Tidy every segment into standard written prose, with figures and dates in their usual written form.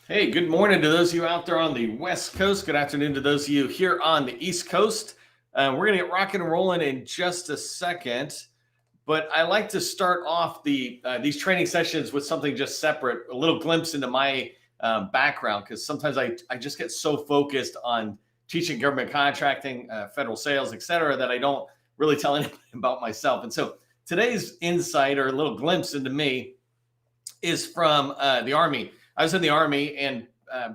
Hey, good morning to those of you out there on the West Coast. Good afternoon to those of you here on the East Coast. We're going to get rocking and rolling in just a second, but I like to start off these training sessions with something just separate, a little glimpse into my background, because sometimes I just get so focused on teaching government contracting, federal sales, et cetera, that I don't really tell anybody about myself. And so today's insight or a little glimpse into me is from the Army. I was in the Army, and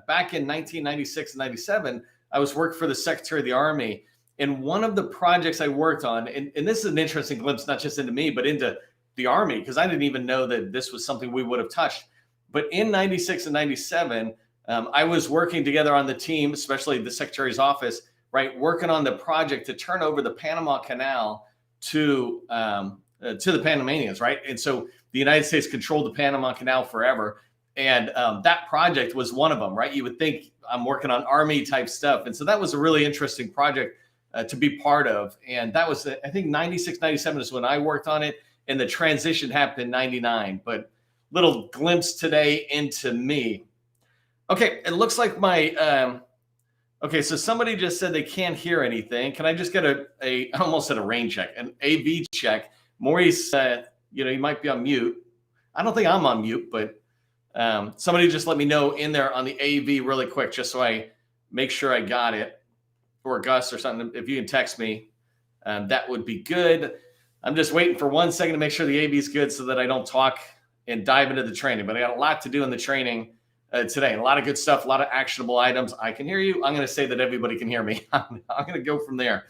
back in 1996 and 97, I was working for the Secretary of the Army. And one of the projects I worked on, and this is an interesting glimpse, not just into me, but into the Army, because I didn't even know that this was something we would have touched. But in 96 and 97, I was working together on the team, especially the Secretary's office, right, working on the project to turn over the Panama Canal to the Panamanians, right? And so the United States controlled the Panama Canal forever. And that project was one of them, right? You would think I'm working on Army type stuff. And so that was a really interesting project to be part of. And that was, I think 96, 97 is when I worked on it. And the transition happened in 99. But little glimpse today into me. Okay, it looks like okay, so somebody just said they can't hear anything. Can I just get I almost said a rain check, an AV check? Maurice said, you might be on mute. I don't think I'm on mute, but somebody just let me know in there on the AV really quick, just so I make sure I got it, or Gus or something. If you can text me, that would be good. I'm just waiting for 1 second to make sure the AV is good so that I don't talk and dive into the training. But I got a lot to do in the training today. A lot of good stuff, a lot of actionable items. I can hear you. I'm going to say that everybody can hear me. I'm going to go from there.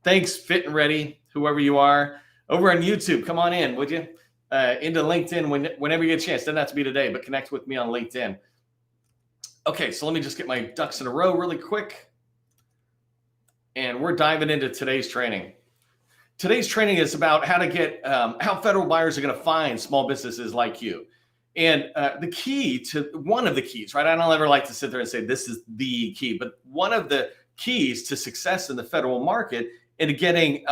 Thanks, Fit and Ready, whoever you are. Over on YouTube, come on in, would you? Into LinkedIn whenever you get a chance. Doesn't have to be today, but connect with me on LinkedIn. Okay, so let me just get my ducks in a row really quick. And we're diving into today's training. Today's training is about how to get, how federal buyers are going to find small businesses like you. And one of the keys, right? I don't ever like to sit there and say this is the key, but one of the keys to success in the federal market and getting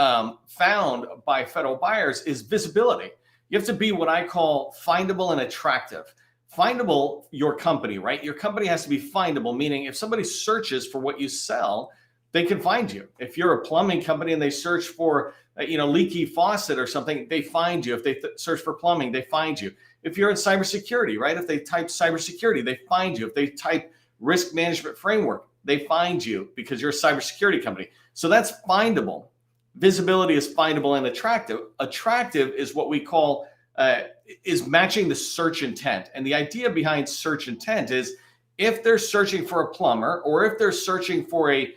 found by federal buyers is visibility. You have to be what I call findable and attractive. Findable, your company, right? Your company has to be findable, meaning if somebody searches for what you sell, they can find you. If you're a plumbing company and they search for, leaky faucet or something, they find you. If they search for plumbing, they find you. If you're in cybersecurity, right? If they type cybersecurity, they find you. If they type risk management framework, they find you because you're a cybersecurity company. So that's findable. Visibility is findable and attractive. Attractive is what we call is matching the search intent. And the idea behind search intent is if they're searching for a plumber or if they're searching for a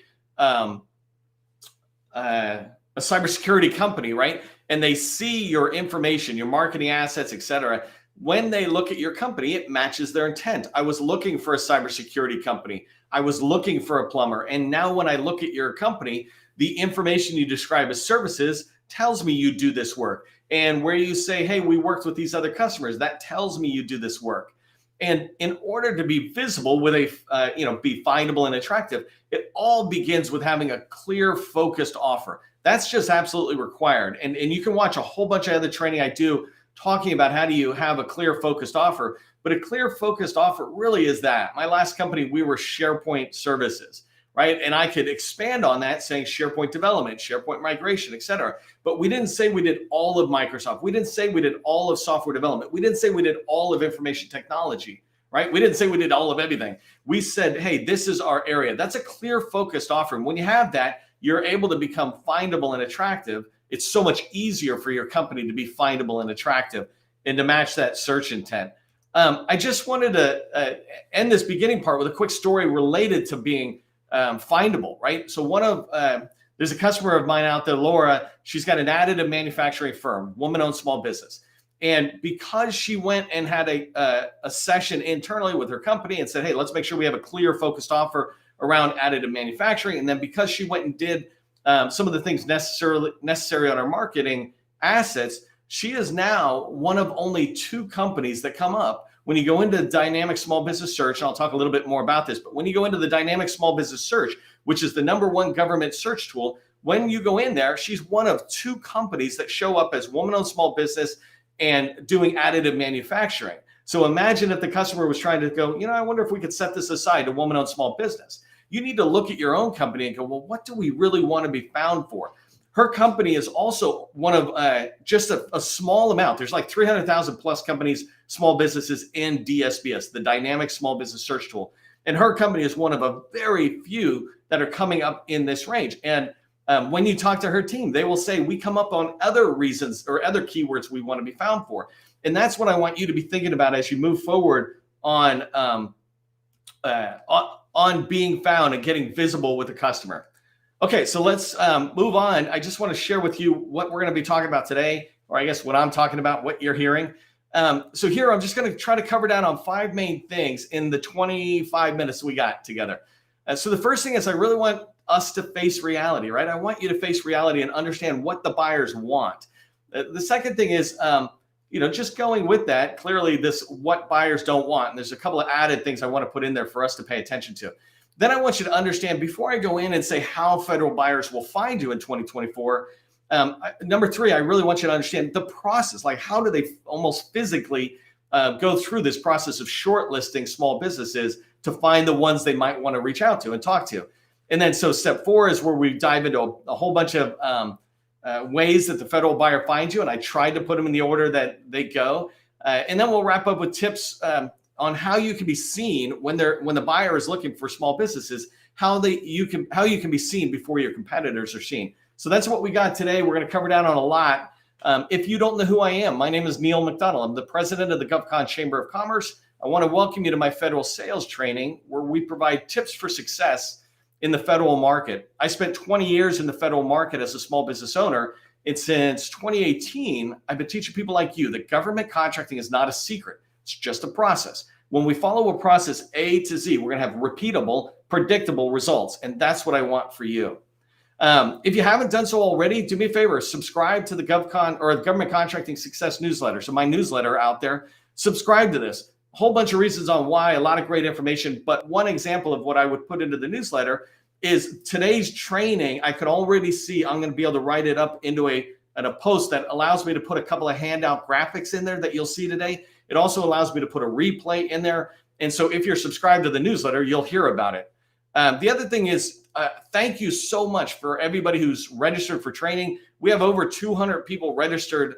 cybersecurity company, right? And they see your information, your marketing assets, et cetera. When they look at your company, it matches their intent. I was looking for a cybersecurity company. I was looking for a plumber. And now when I look at your company, the information you describe as services tells me you do this work. And where you say, hey, we worked with these other customers, that tells me you do this work. And in order to be visible with be findable and attractive, it all begins with having a clear, focused offer. That's just absolutely required. And you can watch a whole bunch of other training I do talking about how do you have a clear, focused offer. But a clear, focused offer really is that. My last company, we were SharePoint services, right? And I could expand on that saying SharePoint development, SharePoint migration, et cetera. But we didn't say we did all of Microsoft. We didn't say we did all of software development. We didn't say we did all of information technology, right? We didn't say we did all of everything. We said, hey, this is our area. That's a clear, focused offer. And when you have that, you're able to become findable and attractive. It's so much easier for your company to be findable and attractive and to match that search intent. I just wanted to end this beginning part with a quick story related to being findable, right? So there's a customer of mine out there, Laura. She's got an additive manufacturing firm, woman-owned small business. And because she went and had a session internally with her company and said, hey, let's make sure we have a clear, focused offer around additive manufacturing. And then because she went and did some of the things necessary on our marketing assets, she is now one of only 2 companies that come up when you go into dynamic small business search. And I'll talk a little bit more about this, but when you go into the dynamic small business search, which is the #1 government search tool, when you go in there, she's one of 2 companies that show up as woman-owned small business and doing additive manufacturing. So imagine if the customer was trying to go, I wonder if we could set this aside to woman-owned small business. You need to look at your own company and go, well, what do we really want to be found for? Her company is also one of just a small amount. There's like 300,000 plus companies, small businesses in DSBS, the Dynamic Small Business Search Tool. And her company is one of a very few that are coming up in this range. And when you talk to her team, they will say, we come up on other reasons or other keywords we want to be found for. And that's what I want you to be thinking about as you move forward on being found and getting visible with the customer. Okay, so let's move on. I just want to share with you what we're going to be talking about today, or I guess what I'm talking about, what you're hearing. So here, I'm just going to try to cover down on 5 main things in the 25 minutes we got together. So the first thing is I really want us to face reality, right? I want you to face reality and understand what the buyers want. The second thing is, just going with that, clearly this what buyers don't want. And there's a couple of added things I want to put in there for us to pay attention to. Then I want you to understand, before I go in and say how federal buyers will find you in 2024, number 3, I really want you to understand the process. Like, how do they almost physically go through this process of shortlisting small businesses to find the ones they might want to reach out to and talk to? And then so step 4 is where we dive into a whole bunch of ways that the federal buyer finds you. And I tried to put them in the order that they go. And then we'll wrap up with tips on how you can be seen when the buyer is looking for small businesses, how you can be seen before your competitors are seen. So that's what we got today. We're going to cover down on a lot. If you don't know who I am, my name is Neil McDonald. I'm the president of the GovCon Chamber of Commerce. I want to welcome you to my federal sales training, where we provide tips for success in the federal market. I spent 20 years in the federal market as a small business owner. And since 2018, I've been teaching people like you that government contracting is not a secret. It's just a process. When we follow a process A to Z, we're going to have repeatable, predictable results. And that's what I want for you. If you haven't done so already, do me a favor, subscribe to the GovCon or the Government Contracting Success newsletter. So my newsletter out there, subscribe to this. A whole bunch of reasons on why, a lot of great information. But one example of what I would put into the newsletter is today's training. I could already see I'm going to be able to write it up into a post that allows me to put a couple of handout graphics in there that you'll see today. It also allows me to put a replay in there. And so if you're subscribed to the newsletter, you'll hear about it. The other thing is, thank you so much for everybody who's registered for training. We have over 200 people registered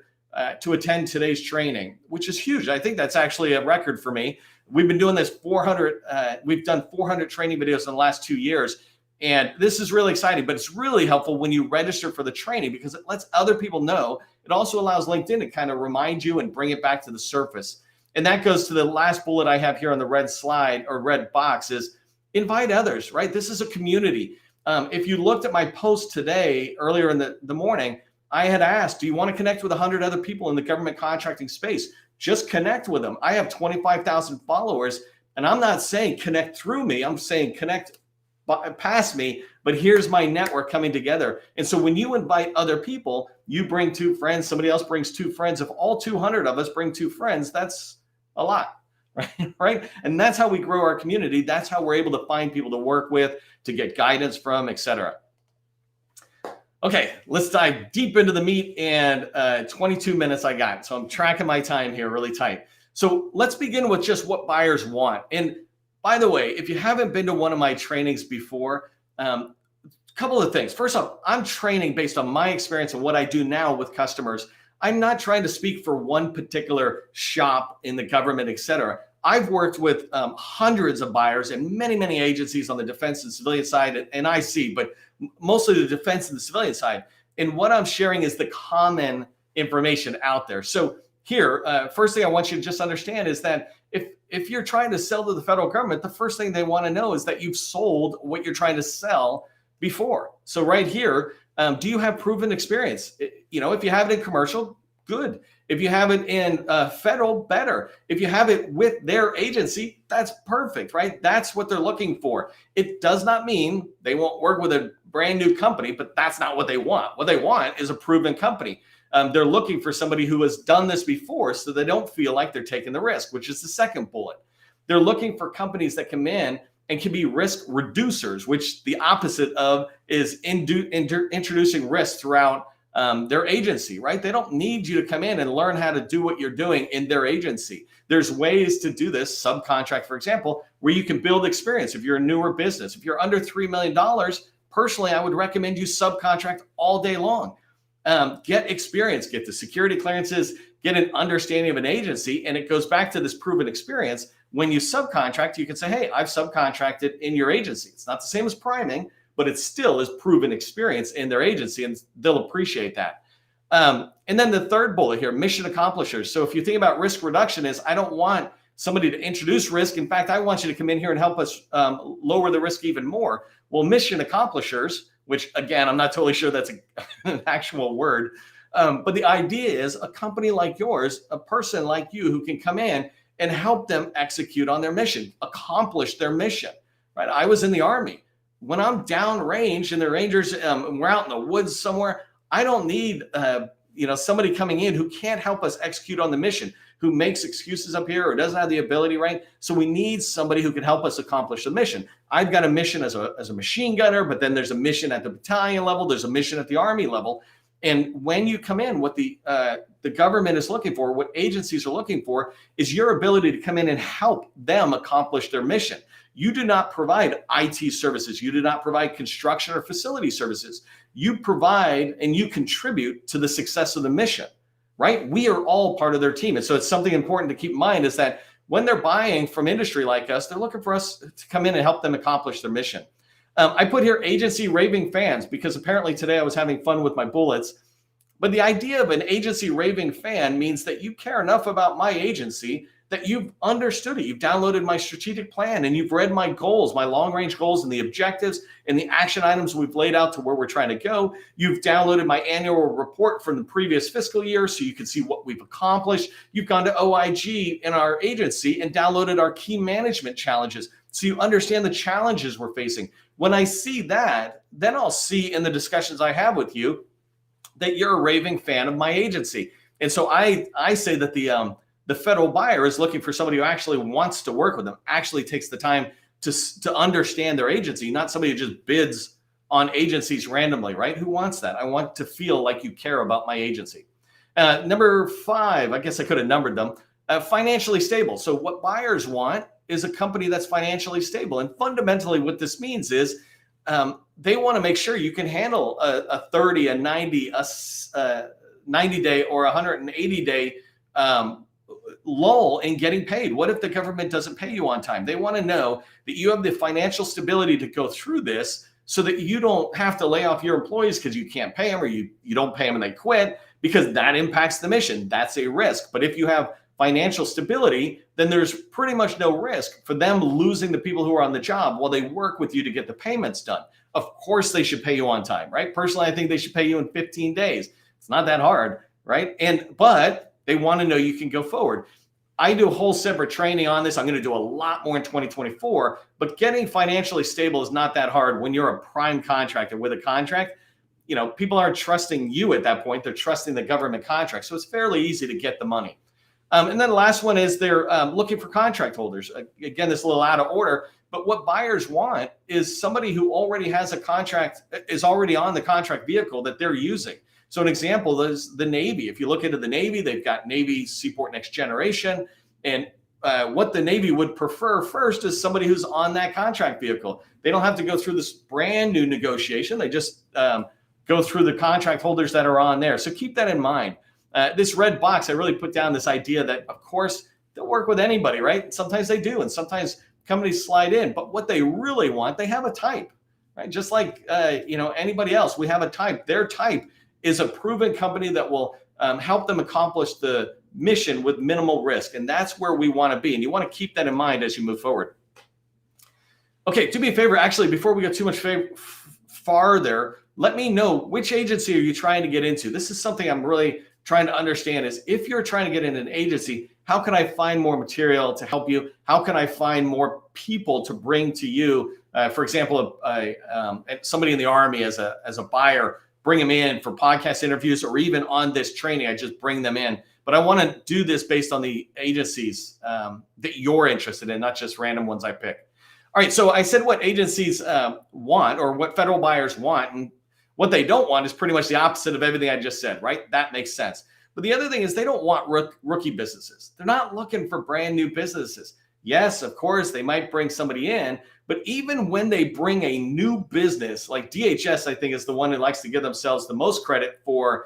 to attend today's training, which is huge. I think that's actually a record for me. We've been doing this we've done 400 training videos in the last 2 years. And this is really exciting, but it's really helpful when you register for the training because it lets other people know. It also allows LinkedIn to kind of remind you and bring it back to the surface. And that goes to the last bullet I have here on the red slide or red box is invite others, right? This is a community. If you looked at my post today, earlier in the morning, I had asked, do you want to connect with 100 other people in the government contracting space? Just connect with them. I have 25,000 followers, and I'm not saying connect through me. I'm saying connect past me, but here's my network coming together. And so when you invite other people, you bring 2 friends, somebody else brings 2 friends. If all 200 of us bring 2 friends, that's a lot, right? And that's how we grow our community. That's how we're able to find people to work with, to get guidance from, etc. Okay, let's dive deep into the meat, and 22 minutes I got. So I'm tracking my time here really tight. So let's begin with just what buyers want. And by the way, if you haven't been to one of my trainings before, a couple of things. First off, I'm training based on my experience and what I do now with customers. I'm not trying to speak for one particular shop in the government, et cetera. I've worked with hundreds of buyers and many, many agencies on the defense and civilian side and IC, but mostly the defense and the civilian side. And what I'm sharing is the common information out there. So here, first thing I want you to just understand is that if you're trying to sell to the federal government, the first thing they want to know is that you've sold what you're trying to sell before. So right here, do you have proven experience? If you have it in commercial, good. If you have it in federal, better. If you have it with their agency, that's perfect, right? That's what they're looking for. It does not mean they won't work with a brand new company, but that's not what they want. What they want is a proven company. They're looking for somebody who has done this before so they don't feel like they're taking the risk, which is the second bullet. They're looking for companies that come in and can be risk reducers, which the opposite of is introducing risk throughout their agency, right? They don't need you to come in and learn how to do what you're doing in their agency. There's ways to do this, subcontract, for example, where you can build experience. If you're a newer business, if you're under $3 million, personally, I would recommend you subcontract all day long. Get experience, get the security clearances, get an understanding of an agency. And it goes back to this proven experience. When you subcontract, you can say, hey, I've subcontracted in your agency. It's not the same as priming, but it still is proven experience in their agency, and they'll appreciate that. And then the third bullet here, mission accomplishers. So if you think about risk reduction is, I don't want somebody to introduce risk. In fact, I want you to come in here and help us lower the risk even more. Well, mission accomplishers, which again, I'm not totally sure that's an actual word, but the idea is a company like yours, a person like you who can come in and help them execute on their mission, accomplish their mission, right? I was in the Army. When I'm downrange and the Rangers, we're out in the woods somewhere, I don't need somebody coming in who can't help us execute on the mission, who makes excuses up here or doesn't have the ability, right? So we need somebody who can help us accomplish the mission. I've got a mission as a machine gunner, but then there's a mission at the battalion level, there's a mission at the Army level. And when you come in, what the government is looking for, what agencies are looking for, is your ability to come in and help them accomplish their mission. You do not provide IT services. You do not provide construction or facility services. You provide and you contribute to the success of the mission, right? We are all part of their team. And so it's something important to keep in mind is that when they're buying from industry like us, they're looking for us to come in and help them accomplish their mission. I put here agency raving fans because apparently today I was having fun with my bullets. But the idea of an agency raving fan means that you care enough about my agency that you've understood it. You've downloaded my strategic plan and you've read my goals, my long range goals and the objectives and the action items we've laid out to where we're trying to go. You've downloaded my annual report from the previous fiscal year so you can see what we've accomplished. You've gone to OIG in our agency and downloaded our key management challenges so you understand the challenges we're facing. When I see that, then I'll see in the discussions I have with you that you're a raving fan of my agency. And so I say that the federal buyer is looking for somebody who actually wants to work with them, actually takes the time to understand their agency, not somebody who just bids on agencies randomly, right? Who wants that? I want to feel like you care about my agency. Number 5, I guess I could have numbered them, financially stable. So what buyers want is a company that's financially stable. And fundamentally what this means is they want to make sure you can handle a 30, a 90, a 90-day or 180-day lull in getting paid. What if the government doesn't pay you on time? They want to know that you have the financial stability to go through this so that you don't have to lay off your employees because you can't pay them or you don't pay them and they quit, because that impacts the mission. That's a risk. But if you have financial stability, then there's pretty much no risk for them losing the people who are on the job while they work with you to get the payments done. Of course, they should pay you on time, right? Personally, I think they should pay you in 15 days. It's not that hard, right? But they want to know you can go forward. I do a whole separate training on this. I'm going to do a lot more in 2024, but getting financially stable is not that hard when you're a prime contractor with a contract. People aren't trusting you at that point. They're trusting the government contract. So it's fairly easy to get the money. And then the last one is they're looking for contract holders. Again, this is a little out of order, but what buyers want is somebody who already has a contract, is already on the contract vehicle that they're using. So an example is the Navy. If you look into the Navy, they've got Navy Seaport Next Generation. And what the Navy would prefer first is somebody who's on that contract vehicle. They don't have to go through this brand new negotiation. They just go through the contract holders that are on there. So keep that in mind. This red box, I really put down this idea that, of course, they'll work with anybody, right? Sometimes they do, and sometimes companies slide in. But what they really want, they have a type, right? Just like anybody else, we have a type. Their type is a proven company that will help them accomplish the mission with minimal risk, and that's where we want to be. And you want to keep that in mind as you move forward. Okay, do me a favor, actually, before we go too much farther, let me know which agency are you trying to get into. This is something I'm really trying to understand is if you're trying to get in an agency, how can I find more material to help you? How can I find more people to bring to you? For example, somebody in the Army as a buyer, bring them in for podcast interviews or even on this training, I just bring them in. But I want to do this based on the agencies that you're interested in, not just random ones I pick. All right, so I said what agencies want or what federal buyers want. And What they don't want is pretty much the opposite of everything I just said, right? That makes sense. But the other thing is they don't want rookie businesses. They're not looking for brand new businesses. Yes, of course, they might bring somebody in, but even when they bring a new business, like DHS, I think is the one that likes to give themselves the most credit for,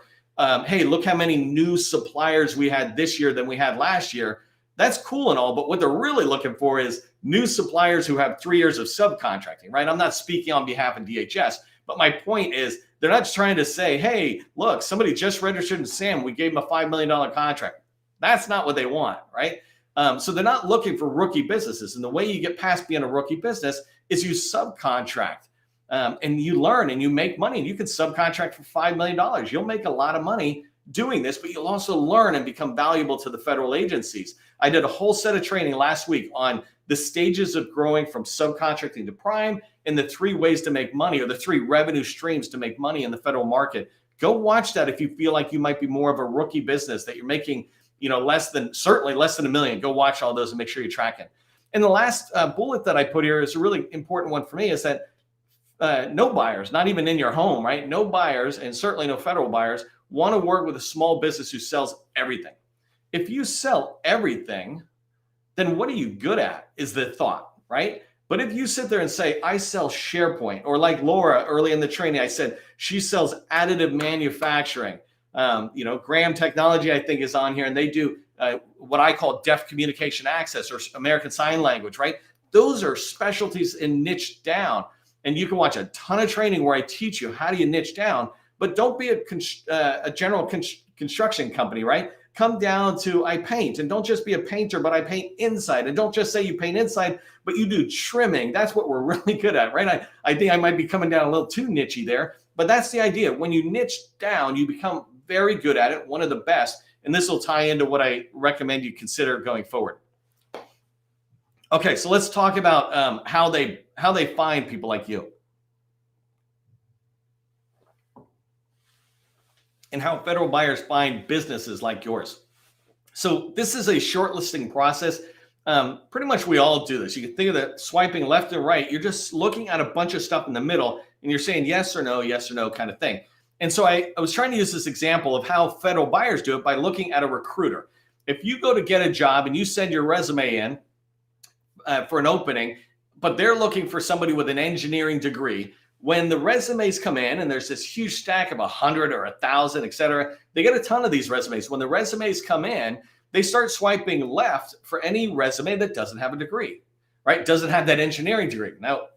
hey, look how many new suppliers we had this year than we had last year. That's cool and all, but what they're really looking for is new suppliers who have 3 years of subcontracting, right? I'm not speaking on behalf of DHS, but my point is they're not just trying to say, hey, look, somebody just registered in SAM. We gave them a $5 million contract. That's not what they want, right? So they're not looking for rookie businesses. And the way you get past being a rookie business is you subcontract and you learn and you make money. And you can subcontract for $5 million. You'll make a lot of money doing this, but you'll also learn and become valuable to the federal agencies. I did a whole set of training last week on the stages of growing from subcontracting to prime and the 3 ways to make money, or the 3 revenue streams to make money in the federal market. Go watch that if you feel like you might be more of a rookie business, that you're making certainly less than $1 million. Go watch all those and make sure you track it. And the last bullet that I put here is a really important one for me, is that no buyers, not even in your home, right? No buyers, and certainly no federal buyers, want to work with a small business who sells everything. If you sell everything, then what are you good at is the thought, right? But if you sit there and say, I sell SharePoint, or like Laura early in the training, I said she sells additive manufacturing. Graham Technology, I think, is on here, and they do what I call deaf communication access or American Sign Language, right? Those are specialties and niche down. And you can watch a ton of training where I teach you how do you niche down, but don't be a general construction company, right? Come down to I paint, and don't just be a painter, but I paint inside. And don't just say you paint inside, but you do trimming. That's what we're really good at, right? I think I might be coming down a little too nichey there, but that's the idea. When you niche down, you become very good at it, one of the best. And this will tie into what I recommend you consider going forward. Okay, so let's talk about how they find people like you, and how federal buyers find businesses like yours. So this is a shortlisting process. Pretty much we all do this. You can think of that swiping left and right. You're just looking at a bunch of stuff in the middle, and you're saying yes or no kind of thing. And so I was trying to use this example of how federal buyers do it by looking at a recruiter. If you go to get a job and you send your resume in for an opening, but they're looking for somebody with an engineering degree, when the resumes come in and there's this huge stack of 100 or 1,000, et cetera, they get a ton of these resumes. When the resumes come in, they start swiping left for any resume that doesn't have a degree, right? Doesn't have that engineering degree. No.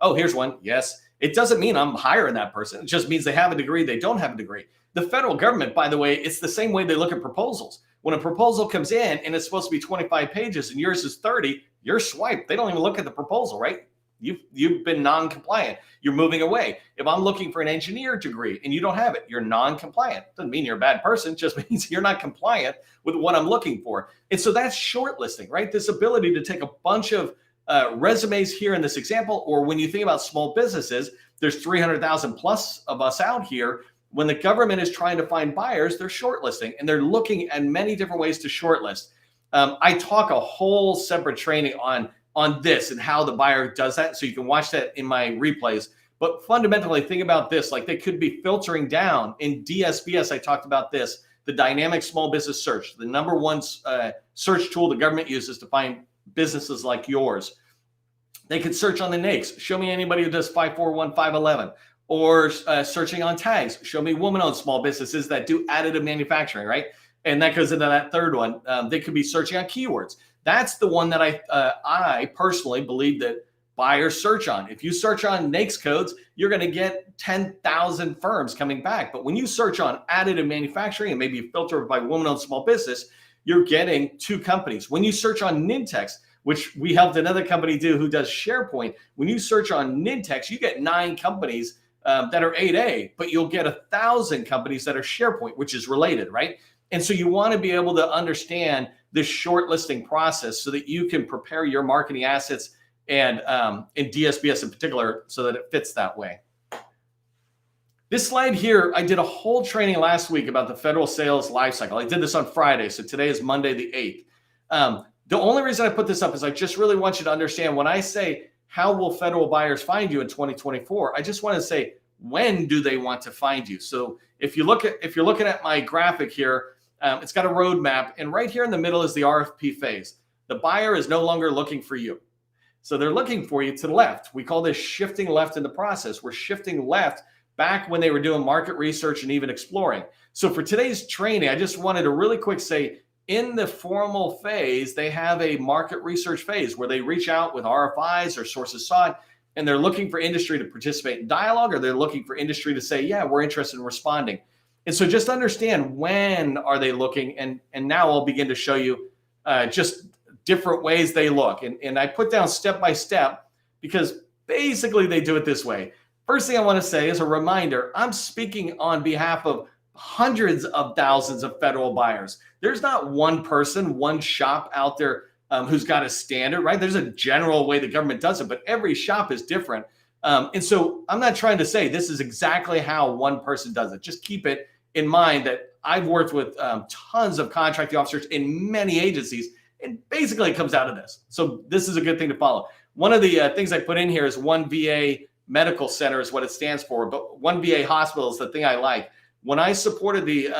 Oh, here's one. Yes. It doesn't mean I'm hiring that person. It just means they have a degree, they don't have a degree. The federal government, by the way, it's the same way they look at proposals. When a proposal comes in and it's supposed to be 25 pages and yours is 30, you're swiped. They don't even look at the proposal, right? You've been non-compliant. You're moving away. If I'm looking for an engineer degree and you don't have it, you're non-compliant. Doesn't mean you're a bad person. It just means you're not compliant with what I'm looking for. And so that's shortlisting, right? This ability to take a bunch of resumes here in this example, or when you think about small businesses, there's 300,000 plus of us out here. When the government is trying to find buyers, they're shortlisting, and they're looking at many different ways to shortlist. I talk a whole separate training on this and how the buyer does that. So you can watch that in my replays. But fundamentally, think about this, like they could be filtering down. In DSBS, I talked about this, the dynamic small business search, the number one search tool the government uses to find businesses like yours. They could search on the NAICS. Show me anybody who does 541, 511. Or searching on tags. Show me woman-owned small businesses that do additive manufacturing, right? And that goes into that third one. They could be searching on keywords. That's the one that I personally believe that buyers search on. If you search on NAICS codes, you're going to get 10,000 firms coming back. But when you search on additive manufacturing and maybe you filter by woman-owned small business, you're getting 2 companies. When you search on Nintex, which we helped another company do who does SharePoint, when you search on Nintex, you get 9 companies that are 8A, but you'll get 1,000 companies that are SharePoint, which is related, right? And so you want to be able to understand this shortlisting process so that you can prepare your marketing assets and in DSBS in particular so that it fits that way. This slide here, I did a whole training last week about the federal sales lifecycle. I did this on Friday, so today is Monday the 8th. The only reason I put this up is I just really want you to understand when I say, how will federal buyers find you in 2024? I just want to say, when do they want to find you? So if you're looking at my graphic here, it's got a roadmap, and right here in the middle is the RFP phase. The buyer is no longer looking for you. So they're looking for you to the left. We call this shifting left in the process. We're shifting left back when they were doing market research and even exploring. So for today's training, I just wanted to really quick say, in the formal phase, they have a market research phase where they reach out with RFIs or sources sought, and they're looking for industry to participate in dialogue, or they're looking for industry to say, yeah, we're interested in responding. And so just understand, when are they looking? And now I'll begin to show you just different ways they look. And I put down step by step, because basically they do it this way. First thing I want to say is a reminder, I'm speaking on behalf of hundreds of thousands of federal buyers. There's not one person, one shop out there who's got a standard, right? There's a general way the government does it, but every shop is different. And so I'm not trying to say this is exactly how one person does it. Just keep it in mind that I've worked with tons of contracting officers in many agencies, and basically it comes out of this. So this is a good thing to follow. One of the things I put in here is one VA medical center is what it stands for, but one VA hospital is the thing I like. When I supported the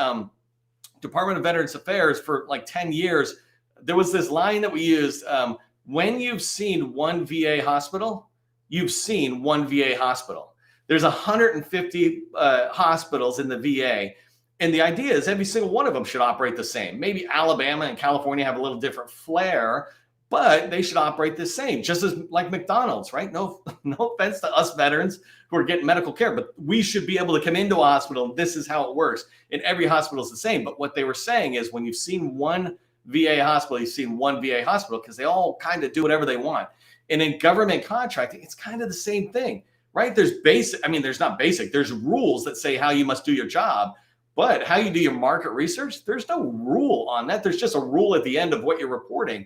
Department of Veterans Affairs for like 10 years, there was this line that we used, when you've seen one VA hospital, you've seen one VA hospital. There's 150 hospitals in the VA. And the idea is every single one of them should operate the same. Maybe Alabama and California have a little different flair, but they should operate the same, just as like McDonald's, right? No offense to us veterans who are getting medical care, but we should be able to come into a hospital. This is how it works. And every hospital is the same. But what they were saying is, when you've seen one VA hospital, you've seen one VA hospital, because they all kind of do whatever they want. And in government contracting, it's kind of the same thing, right? There's there's rules that say how you must do your job, but how you do your market research, there's no rule on that. There's just a rule at the end of what you're reporting.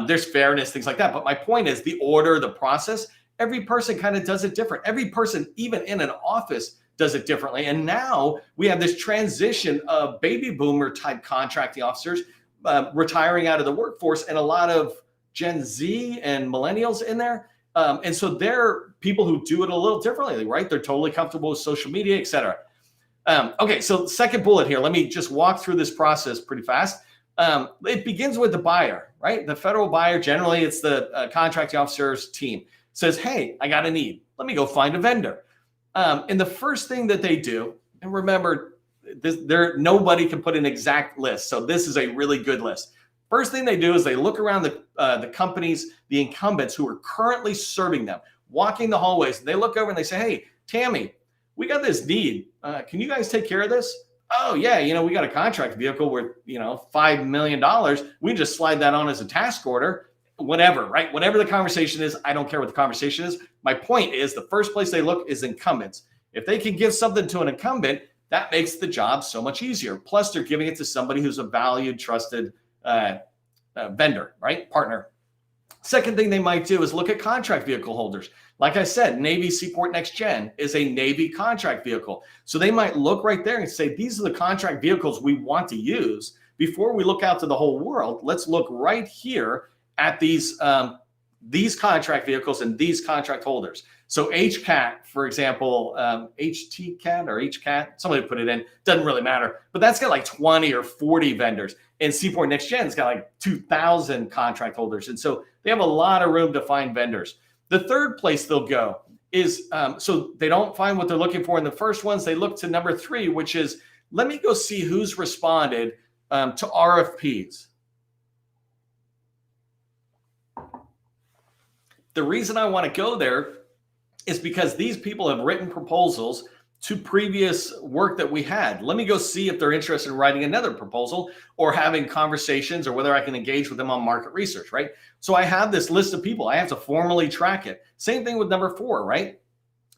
There's fairness, things like that. But my point is the order, the process, every person kind of does it different. Every person, even in an office, does it differently. And now we have this transition of baby boomer type contracting officers retiring out of the workforce, and a lot of Gen Z and millennials in there. And so they're people who do it a little differently, right? They're totally comfortable with social media, et cetera. Okay, so second bullet here, let me just walk through this process pretty fast. It begins with the buyer, right? The federal buyer, generally it's the contracting officer's team, says, hey, I got a need. Let me go find a vendor. And the first thing that they do, and remember, nobody can put an exact list. So this is a really good list. First thing they do is they look around the companies, the incumbents who are currently serving them, walking the hallways. And they look over and they say, hey, Tammy, we got this need. Can you guys take care of this? Oh, yeah, we got a contract vehicle worth, $5 million. We just slide that on as a task order, whatever, right? Whatever the conversation is, I don't care what the conversation is. My point is the first place they look is incumbents. If they can give something to an incumbent, that makes the job so much easier. Plus, they're giving it to somebody who's a valued, trusted vendor, right? Partner. Second thing they might do is look at contract vehicle holders. Like I said, Navy Seaport Next Gen is a Navy contract vehicle. So they might look right there and say, these are the contract vehicles we want to use. Before we look out to the whole world, let's look right here at these contract vehicles and these contract holders. So HCAT, for example, HTCAT or HCAT, somebody put it in, doesn't really matter, but that's got like 20 or 40 vendors. And Seaport Next Gen's got like 2,000 contract holders. And so they have a lot of room to find vendors. The third place they'll go is, so they don't find what they're looking for in the first ones, they look to number 3, which is, let me go see who's responded to RFPs. The reason I want to go there is because these people have written proposals to previous work that we had. Let me go see if they're interested in writing another proposal or having conversations, or whether I can engage with them on market research, right? So I have this list of people. I have to formally track it. Same thing with number 4, right?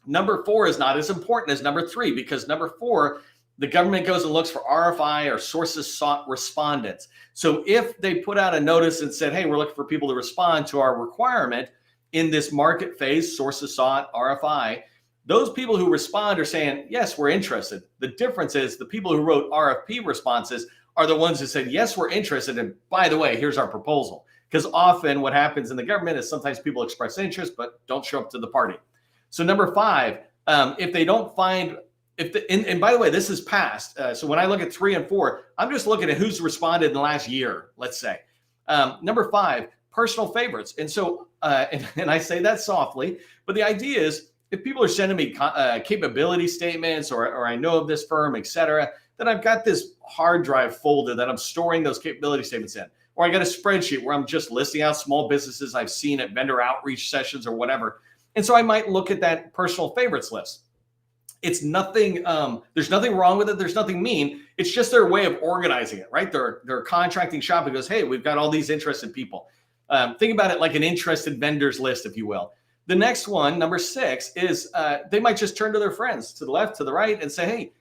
Number 4 is not as important as number 3, because number 4, the government goes and looks for RFI or sources sought respondents. So if they put out a notice and said, hey, we're looking for people to respond to our requirement in this market phase, sources sought, RFI, those people who respond are saying, yes, we're interested. The difference is the people who wrote RFP responses are the ones who said, yes, we're interested. And by the way, here's our proposal. Because often what happens in the government is sometimes people express interest, but don't show up to the party. So number 5, If they don't find, and by the way, this is past. So when I look at 3 and 4, I'm just looking at who's responded in the last year, let's say. Number 5, personal favorites. And so, and I say that softly, but the idea is if people are sending me capability statements or I know of this firm, et cetera, then I've got this hard drive folder that I'm storing those capability statements in. Or I got a spreadsheet where I'm just listing out small businesses I've seen at vendor outreach sessions or whatever. And so I might look at that personal favorites list. It's nothing, there's nothing wrong with it. There's nothing mean. It's just their way of organizing it, right? They're contracting shop and goes, hey, we've got all these interested people. Think about it like an interested vendors list, if you will. The next one, number 6, is they might just turn to their friends to the left, to the right, and say, hey,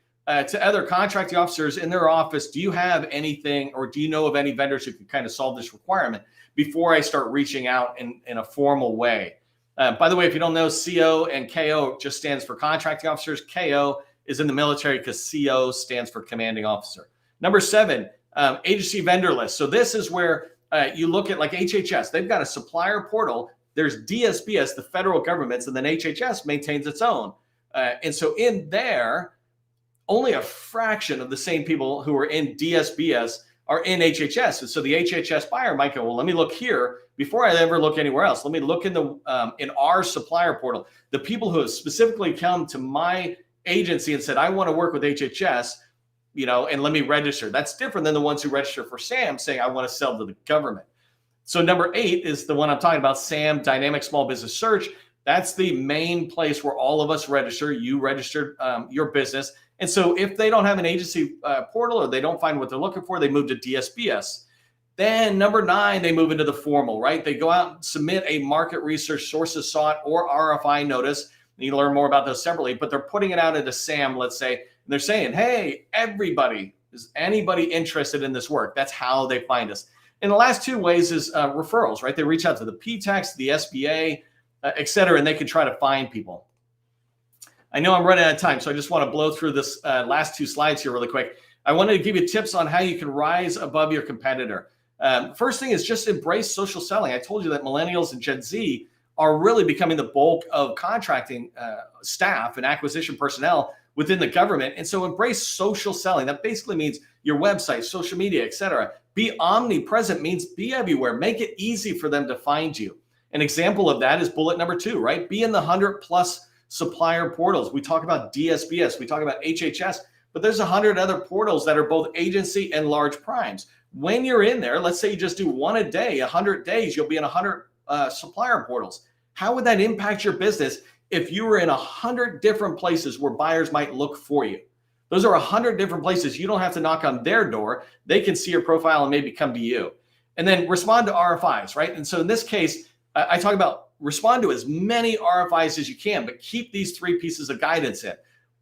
to other contracting officers in their office, do you have anything or do you know of any vendors who can kind of solve this requirement before I start reaching out in a formal way? By the way, if you don't know, CO and KO just stands for contracting officers. KO is in the military because CO stands for commanding officer. Number 7, agency vendor list. So this is where you look at like HHS. They've got a supplier portal. There's DSBS, the federal government's, and then HHS maintains its own. And so in there, only a fraction of the same people who are in DSBS are in HHS. And so the HHS buyer might go, well, let me look here before I ever look anywhere else. Let me look in in our supplier portal. The people who have specifically come to my agency and said, I want to work with HHS, and let me register. That's different than the ones who register for SAM saying, I want to sell to the government. So number 8 is the one I'm talking about, SAM, Dynamic Small Business Search. That's the main place where all of us register. You registered your business. And so if they don't have an agency portal or they don't find what they're looking for, they move to DSBS. Then number 9, they move into the formal, right? They go out and submit a market research sources sought or RFI notice. You learn more about those separately, but they're putting it out into SAM, let's say, and they're saying, hey, everybody, is anybody interested in this work? That's how they find us. And the last 2 ways is referrals, right? They reach out to the PTACs, the SBA, et cetera, and they can try to find people. I know I'm running out of time, so I just want to blow through this last 2 slides here really quick. I wanted to give you tips on how you can rise above your competitor. First thing is just embrace social selling. I told you that millennials and Gen Z are really becoming the bulk of contracting staff and acquisition personnel within the government. And so embrace social selling. That basically means your website, social media, et cetera. Be omnipresent means be everywhere. Make it easy for them to find you. An example of that is bullet number 2, right? Be in the 100+ supplier portals. We talk about DSBS, we talk about HHS, but there's 100 other portals that are both agency and large primes. When you're in there, let's say you just do 1 a day, 100 days, you'll be in 100 supplier portals. How would that impact your business if you were in 100 different places where buyers might look for you? Those are 100 different places. You don't have to knock on their door. They can see your profile and maybe come to you. And then respond to RFIs, right? And so in this case, I talk about respond to as many RFIs as you can, but keep these 3 pieces of guidance in.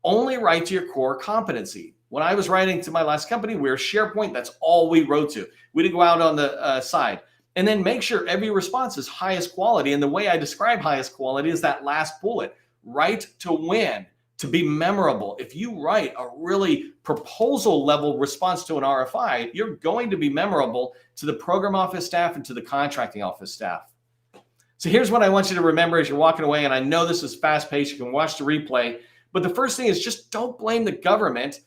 Only write to your core competency. When I was writing to my last company, we were SharePoint. That's all we wrote to. We didn't go out on the side. And then make sure every response is highest quality. And the way I describe highest quality is that last bullet. Write to win, to be memorable. If you write a really proposal level response to an RFI, you're going to be memorable to the program office staff and to the contracting office staff. So here's what I want you to remember as you're walking away. And I know this is fast paced. You can watch the replay. But the first thing is just don't blame the government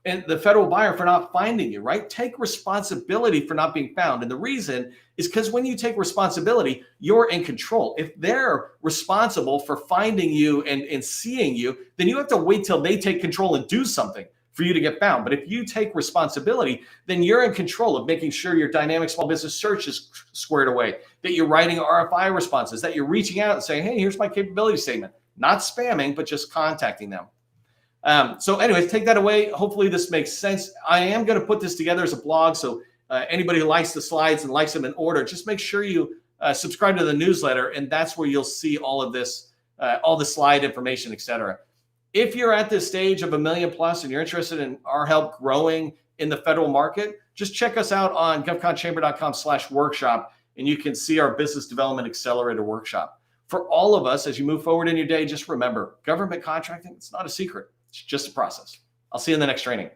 and the federal buyer for not finding you, right? Take responsibility for not being found. And the reason is because when you take responsibility, you're in control. If they're responsible for finding you and seeing you, then you have to wait till they take control and do something for you to get found. But if you take responsibility, then you're in control of making sure your dynamic small business search is squared away, that you're writing RFI responses, that you're reaching out and saying, hey, here's my capability statement. Not spamming, but just contacting them. So anyways, take that away. Hopefully this makes sense. I am going to put this together as a blog. So anybody who likes the slides and likes them in order, just make sure you subscribe to the newsletter. And that's where you'll see all of this, all the slide information, et cetera. If you're at this stage of $1 million+ and you're interested in our help growing in the federal market, just check us out on govconchamber.com/workshop, and you can see our business development accelerator workshop. For all of us, as you move forward in your day, just remember, government contracting, it's not a secret. It's just a process. I'll see you in the next training.